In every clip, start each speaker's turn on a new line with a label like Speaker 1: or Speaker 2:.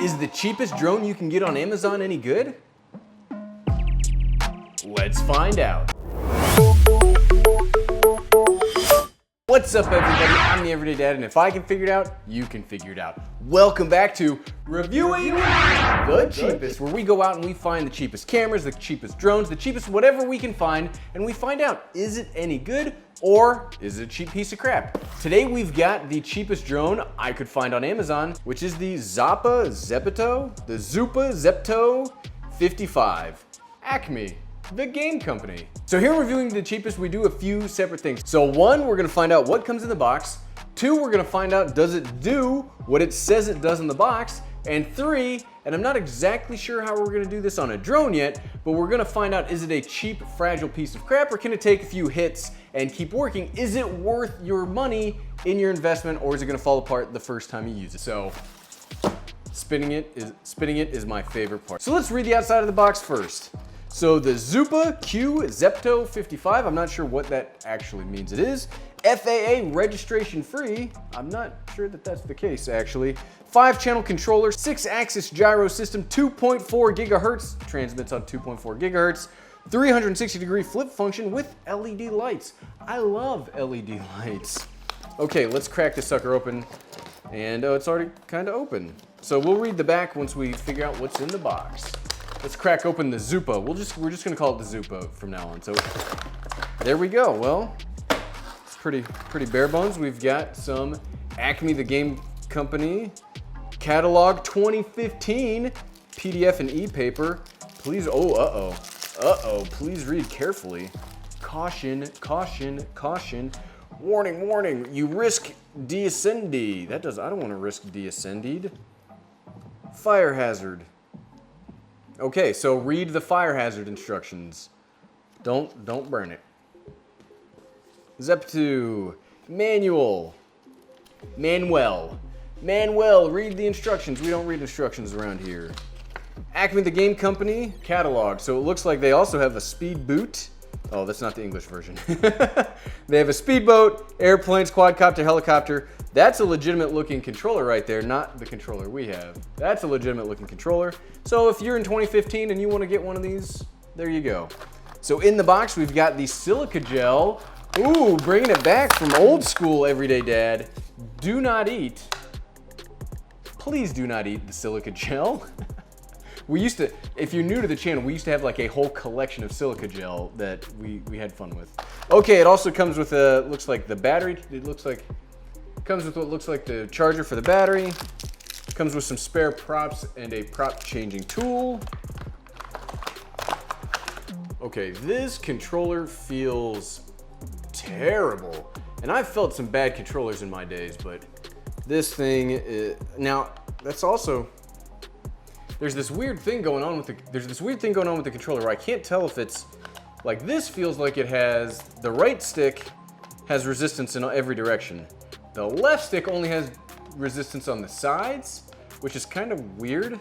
Speaker 1: Is the cheapest drone you can get on Amazon any good? Let's find out. What's up, everybody? I'm the Everyday Dad, and if I can figure it out, you can figure it out. Welcome back to Reviewing the Cheapest, where we go out and we find the cheapest cameras, the cheapest drones, the cheapest whatever we can find, and we find out, is it any good or is it a cheap piece of crap? Today we've got the cheapest drone I could find on Amazon, which is the Zoopa Zepto 55. Acme, the game company. So here reviewing the cheapest, we do a few separate things. So one, we're gonna find out what comes in the box. Two, we're gonna find out, does it do what it says it does in the box? And three, and I'm not exactly sure how we're gonna do this on a drone yet, but we're gonna find out, is it a cheap, fragile piece of crap, or can it take a few hits and keep working? Is it worth your money in your investment, or is it gonna fall apart the first time you use it? So, spinning it is my favorite part. So let's read the outside of the box first. So the Zoopa Zepto 55, I'm not sure what that actually means. It is FAA registration free. I'm not sure that that's the case actually. 5-channel controller, 6-axis gyro system, 2.4 gigahertz, transmits on 2.4 gigahertz, 360-degree flip function with LED lights. I love LED lights. Okay, let's crack this sucker open. And it's already kind of open. So we'll read the back once we figure out what's in the box. Let's crack open the Zoopa. We're just gonna call it the Zoopa from now on. So there we go. Well, it's pretty bare bones. We've got some Acme, the game company, catalog 2015, PDF and e-paper. Please, please read carefully. Caution, caution, caution. Warning, warning, you risk deascended. I don't wanna risk deascended. Fire hazard. Okay, so read the fire hazard instructions. Don't burn it. Zepto, Manuel, read the instructions. We don't read instructions around here. Acme, the game company, catalog. So it looks like they also have a speed boot. Oh, that's not the English version. They have a speedboat, airplanes, quadcopter, helicopter. That's a legitimate looking controller right there, not the controller we have. That's a legitimate looking controller. So if you're in 2015 and you want to get one of these, there you go. So in the box, we've got the silica gel. Ooh, bringing it back from old school Everyday Dad. Do not eat. Please do not eat the silica gel. We used to, if you're new to the channel, we used to have like a whole collection of silica gel that we had fun with. Okay, it also comes with looks like the battery. Comes with what looks like the charger for the battery. Comes with some spare props and a prop changing tool. Okay, this controller feels terrible. And I've felt some bad controllers in my days, but this thing now that's also, there's this weird thing going on with the controller where I can't tell if it's like, this feels like it has, the right stick has resistance in every direction. The left stick only has resistance on the sides, which is kind of weird.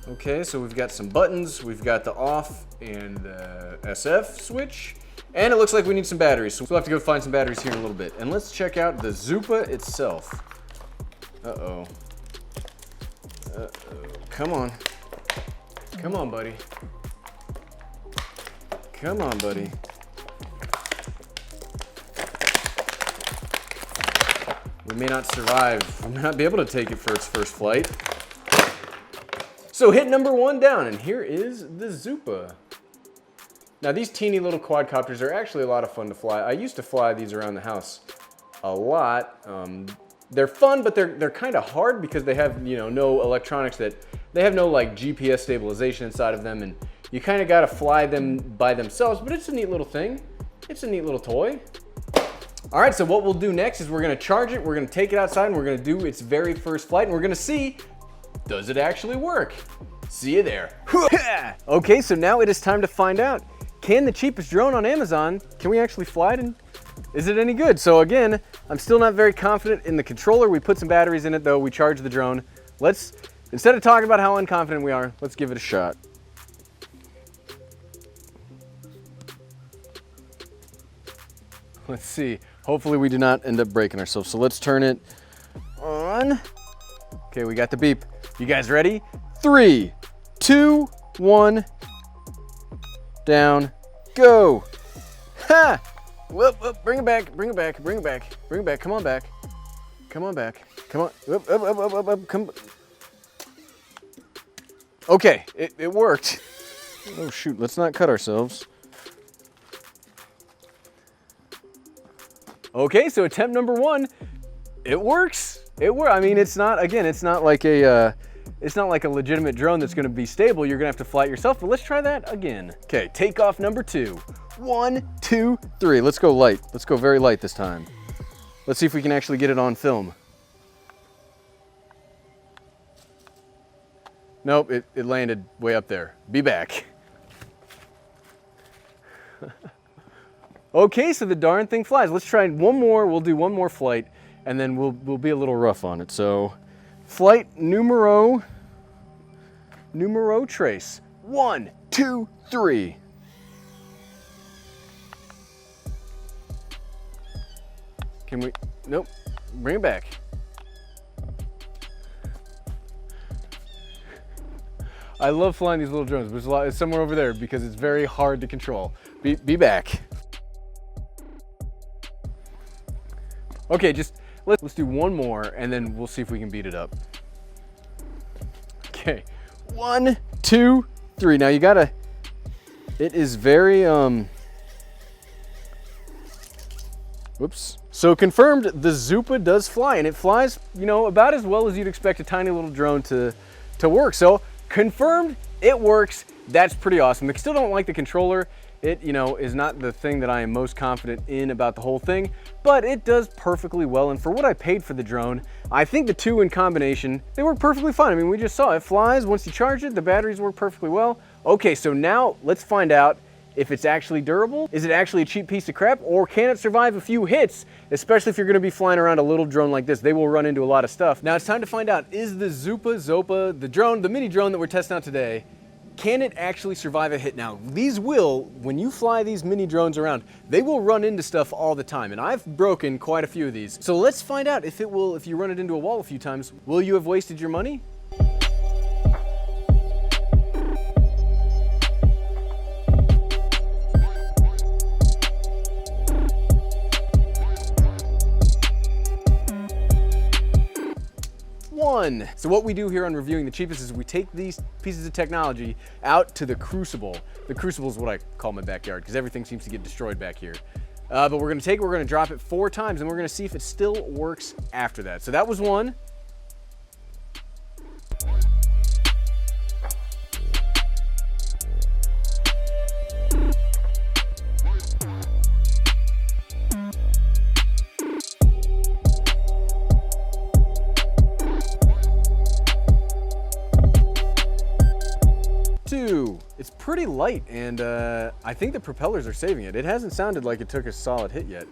Speaker 1: Okay, so we've got some buttons. We've got the off and the SF switch. And it looks like we need some batteries. So we'll have to go find some batteries here in a little bit. And let's check out the Zoopa itself. Uh-oh. Uh-oh. Come on. Come on, buddy. Come on, buddy. We may not survive. We may not be able to take it for its first flight. So hit number 1 down, and here is the Zoopa. Now these teeny little quadcopters are actually a lot of fun to fly. I used to fly these around the house a lot. They're fun, but they're kind of hard because they have, no electronics they have no like GPS stabilization inside of them, and you kind of got to fly them by themselves, but it's a neat little thing. It's a neat little toy. All right, so what we'll do next is we're gonna charge it, we're gonna take it outside, and we're gonna do its very first flight, and we're gonna see, does it actually work? See you there. Okay, so now it is time to find out, can the cheapest drone on Amazon, can we actually fly it, and is it any good? So again, I'm still not very confident in the controller. We put some batteries in it though, we charged the drone. Instead of talking about how unconfident we are, let's give it a shot. Let's see. Hopefully we do not end up breaking ourselves. So let's turn it on. Okay, we got the beep. You guys ready? 3, 2, 1. Down. Go. Ha! Whoop, whoop, bring it back, bring it back, bring it back, bring it back. Come on back. Come on back. Come on. Up, up, up, up, up, up. Come. Okay, it worked. Oh shoot, let's not cut ourselves. Okay, so attempt number 1, it works. I mean, it's not like a legitimate drone that's gonna be stable. You're gonna have to fly it yourself, but let's try that again. Okay, takeoff number 2. 1, 2, 3. Let's go light. Let's go very light this time. Let's see if we can actually get it on film. Nope, it landed way up there. Be back. Okay, so the darn thing flies. Let's try one more. We'll do one more flight, and then we'll be a little rough on it. So, flight numero trace. 1, 2, 3. Can we? Nope. Bring it back. I love flying these little drones, but it's somewhere over there because it's very hard to control. Be back. Okay, let's do one more and then we'll see if we can beat it up. Okay, 1, 2, 3. Now you gotta, it is very, whoops. So confirmed, the Zoopa does fly, and it flies, you know, about as well as you'd expect a tiny little drone to work. So confirmed, it works. That's pretty awesome. I still don't like the controller. It, you know, is not the thing that I am most confident in about the whole thing, but it does perfectly well. And for what I paid for the drone, I think the two in combination, they work perfectly fine. I mean, we just saw it flies. Once you charge it, the batteries work perfectly well. Okay, so now let's find out if it's actually durable. Is it actually a cheap piece of crap, or can it survive a few hits, especially if you're gonna be flying around a little drone like this? They will run into a lot of stuff. Now it's time to find out, is the Zoopa, the drone, the mini drone that we're testing out today, can it actually survive a hit? Now, these will, when you fly these mini drones around, they will run into stuff all the time, and I've broken quite a few of these. So let's find out if you run it into a wall a few times, will you have wasted your money? So what we do here on Reviewing the Cheapest is we take these pieces of technology out to the crucible. The crucible is what I call my backyard because everything seems to get destroyed back here. But we're gonna drop it 4 times and we're gonna see if it still works after that. So that was 1. It's pretty light, and I think the propellers are saving it. It hasn't sounded like it took a solid hit yet.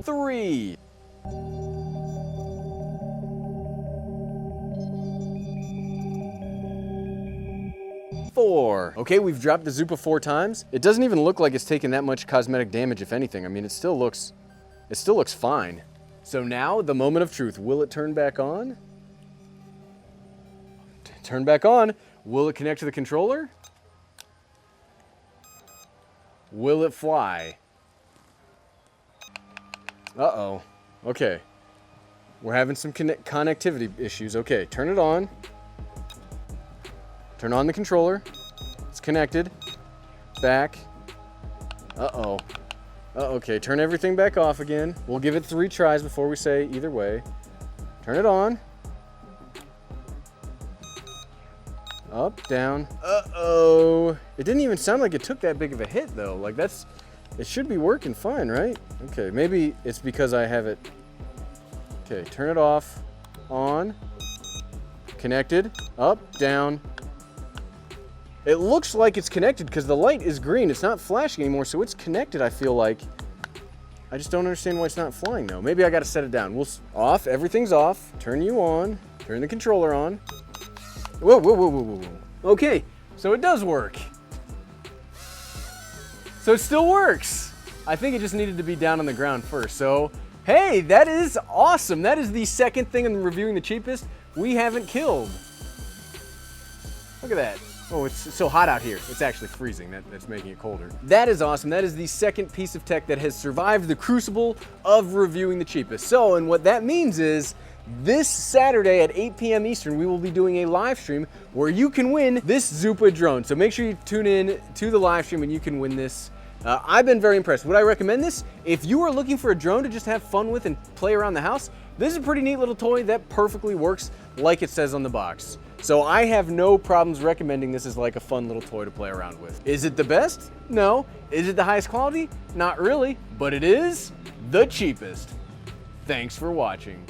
Speaker 1: 3. 4. Okay, we've dropped the Zoopa 4 times. It doesn't even look like it's taken that much cosmetic damage, if anything. I mean, it still looks fine. So now, the moment of truth. Will it turn back on? Turn back on. Will it connect to the controller? Will it fly? Uh-oh. Okay. We're having some connectivity issues. Okay, turn it on. Turn on the controller. It's connected. Back. Uh-oh. Okay, turn everything back off again. We'll give it 3 tries before we say either way. Turn it on. Up, down. Uh-oh. It didn't even sound like it took that big of a hit though. Like it should be working fine, right? Okay, maybe it's because I have it. Okay, turn it off. On. Connected. Up, down. It looks like it's connected because the light is green. It's not flashing anymore, so it's connected, I feel like. I just don't understand why it's not flying though. Maybe I gotta set it down. Off, everything's off. Turn you on. Turn the controller on. Whoa, whoa, whoa, whoa, whoa. Okay, so it does work. So it still works. I think it just needed to be down on the ground first. So Hey, that is awesome. That is the second thing in reviewing the cheapest we haven't killed. Look at that. Oh, it's so hot out here. It's actually freezing. That's making it colder. That is awesome. That is the second piece of tech that has survived the crucible of reviewing the cheapest. So, and what that means is this Saturday at 8 p.m. Eastern, we will be doing a live stream where you can win this Zoopa drone. So make sure you tune in to the live stream and you can win this. I've been very impressed. Would I recommend this? If you are looking for a drone to just have fun with and play around the house, this is a pretty neat little toy that perfectly works like it says on the box. So I have no problems recommending this as like a fun little toy to play around with. Is it the best? No. Is it the highest quality? Not really, but it is the cheapest. Thanks for watching.